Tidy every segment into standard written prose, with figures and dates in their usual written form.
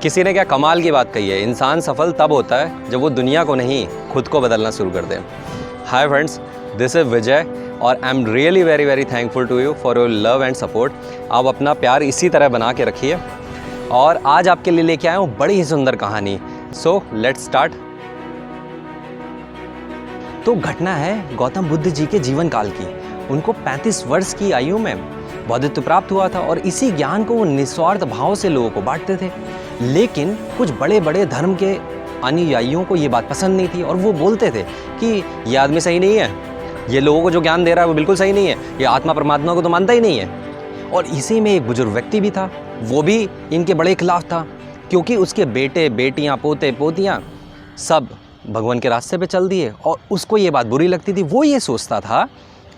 किसी ने क्या कमाल की बात कही है, इंसान सफल तब होता है जब वो दुनिया को नहीं खुद को बदलना शुरू कर दे। Hi friends, this is Vijay और I am really very very thankful to you for your love and support. आप अपना प्यार इसी तरह बना के रखिए और आज आपके लिए लेके आया हूँ बड़ी ही सुंदर कहानी। So let's start. तो घटना है गौतम बुद्ध जी के जीवन काल की। उनको 35 वर्ष की आयु में बौद्धत्व प्राप्त हुआ था और इसी ज्ञान को वो निस्वार्थ भाव से लोगों को बांटते थे। लेकिन कुछ बड़े बड़े धर्म के अनुयायियों को ये बात पसंद नहीं थी और वो बोलते थे कि ये आदमी सही नहीं है, ये लोगों को जो ज्ञान दे रहा है वो बिल्कुल सही नहीं है, ये आत्मा परमात्मा को तो मानता ही नहीं है। और इसी में एक बुजुर्ग व्यक्ति भी था, वो भी इनके बड़े खिलाफ था क्योंकि उसके बेटे बेटियां पोते पोतियां सब भगवान के रास्ते पे चल दिए और उसको ये बात बुरी लगती थी। वो ये सोचता था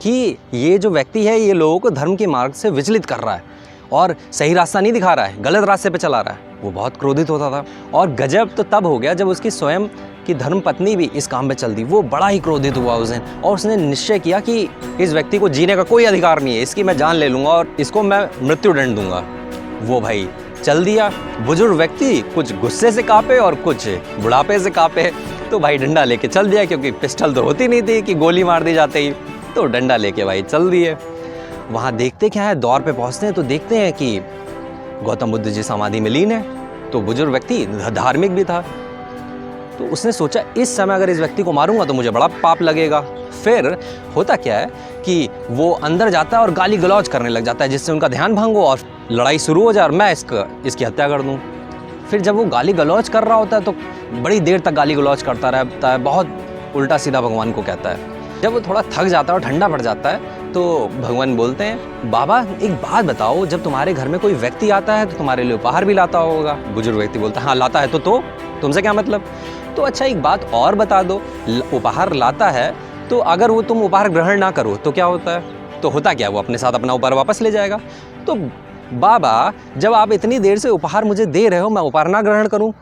कि ये जो व्यक्ति है ये लोगों को धर्म के मार्ग से विचलित कर रहा है और सही रास्ता नहीं दिखा रहा है, गलत रास्ते पे चला रहा है। वो बहुत क्रोधित होता था और गजब तो तब हो गया जब उसकी स्वयं की धर्म पत्नी भी इस काम में चल दी। वो बड़ा ही क्रोधित हुआ उस दिन और उसने निश्चय किया कि इस व्यक्ति को जीने का कोई अधिकार नहीं है, इसकी मैं जान ले लूँगा और इसको मैं मृत्युदंड दूंगा। वो भाई चल दिया। बुजुर्ग व्यक्ति कुछ गुस्से से कांपे और कुछ बुढ़ापे से कांपे, तो भाई डंडा लेके चल दिया क्योंकि पिस्टल तो होती नहीं थी कि गोली मार दी जाते ही, तो डंडा लेके भाई चल दिए। वहाँ देखते क्या है, दौर पे पहुँचते हैं तो देखते हैं कि गौतम बुद्ध जी समाधि में लीन है। तो बुजुर्ग व्यक्ति धार्मिक भी था, तो उसने सोचा इस समय अगर इस व्यक्ति को मारूंगा तो मुझे बड़ा पाप लगेगा। फिर होता क्या है कि वो अंदर जाता है और गाली गलौज करने लग जाता है जिससे उनका ध्यान भंग हो और लड़ाई शुरू हो जाए और मैं इसकी हत्या कर दूँ। फिर जब वो गाली गलौज कर रहा होता है तो बड़ी देर तक गाली गलौज करता रहता है, बहुत उल्टा सीधा भगवान को कहता है। जब वो थोड़ा थक जाता है और ठंडा पड़ जाता है तो भगवान बोलते हैं, बाबा एक बात बताओ, जब तुम्हारे घर में कोई व्यक्ति आता है तो तुम्हारे लिए उपहार भी लाता होगा। बुजुर्ग व्यक्ति बोलता है हाँ लाता है, तो तुमसे क्या मतलब? तो अच्छा एक बात और बता दो, उपहार लाता है तो अगर वो तुम उपहार ग्रहण ना करो तो क्या होता है? तो होता क्या, वो अपने साथ अपना उपहार वापस ले जाएगा। तो बाबा जब आप इतनी देर से उपहार मुझे दे रहे हो, मैं उपहार ना ग्रहण करूं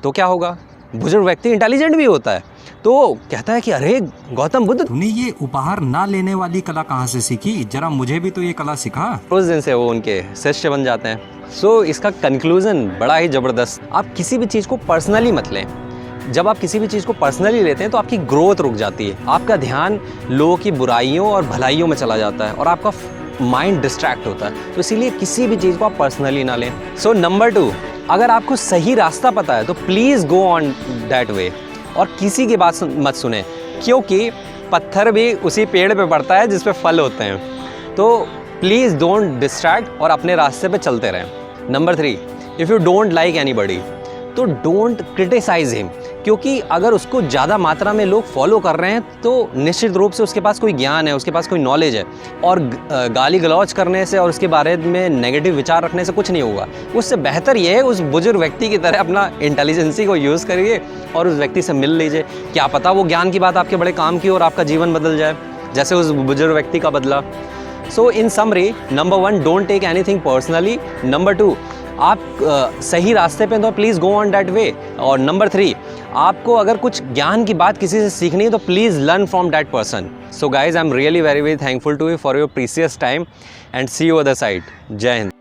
तो क्या होगा? बुजुर्ग व्यक्ति इंटेलिजेंट भी होता है, तो कहता है कि अरे गौतम बुद्ध, तूने ये उपहार ना लेने वाली कला कहाँ से सीखी? जरा मुझे भी तो ये कला सिखा। उस दिन से वो उनके शिष्य बन जाते हैं। सो इसका कंक्लूजन बड़ा ही जबरदस्त। आप किसी भी चीज़ को पर्सनली मत लें। जब आप किसी भी चीज़ को पर्सनली लेते हैं तो आपकी ग्रोथ रुक जाती है, आपका ध्यान लोगों की बुराइयों और भलाइयों में चला जाता है और आपका माइंड डिस्ट्रैक्ट होता है। तो इसीलिए किसी भी चीज़ को आप पर्सनली ना लें। सो नंबर 2, अगर आपको सही रास्ता पता है तो please go on that way और किसी की बात मत सुने क्योंकि पत्थर भी उसी पेड़ पे पड़ता है जिस पे फल होते हैं। तो प्लीज़ डोंट डिस्ट्रैक्ट और अपने रास्ते पे चलते रहें। Number 3, if you don't like anybody तो डोंट क्रिटिसाइज हिम, क्योंकि अगर उसको ज़्यादा मात्रा में लोग फॉलो कर रहे हैं तो निश्चित रूप से उसके पास कोई ज्ञान है, उसके पास कोई नॉलेज है और गाली गलौज करने से और उसके बारे में नेगेटिव विचार रखने से कुछ नहीं होगा। उससे बेहतर ये है उस बुजुर्ग व्यक्ति की तरह अपना इंटेलिजेंसी को यूज़ करिए और उस व्यक्ति से मिल लीजिए। क्या पता वो ज्ञान की बात आपके बड़े काम की और आपका जीवन बदल जाए जैसे उस बुजुर्ग व्यक्ति का बदला। So in summary, number 1, don't take anything personally. Number 2, आप सही रास्ते पे तो please go on that way. और नंबर 3, आपको अगर कुछ ज्ञान की बात किसी से सीखनी है तो please learn from that person. So guys I am really very very thankful to you for your precious time and see you other side. जय हिंद।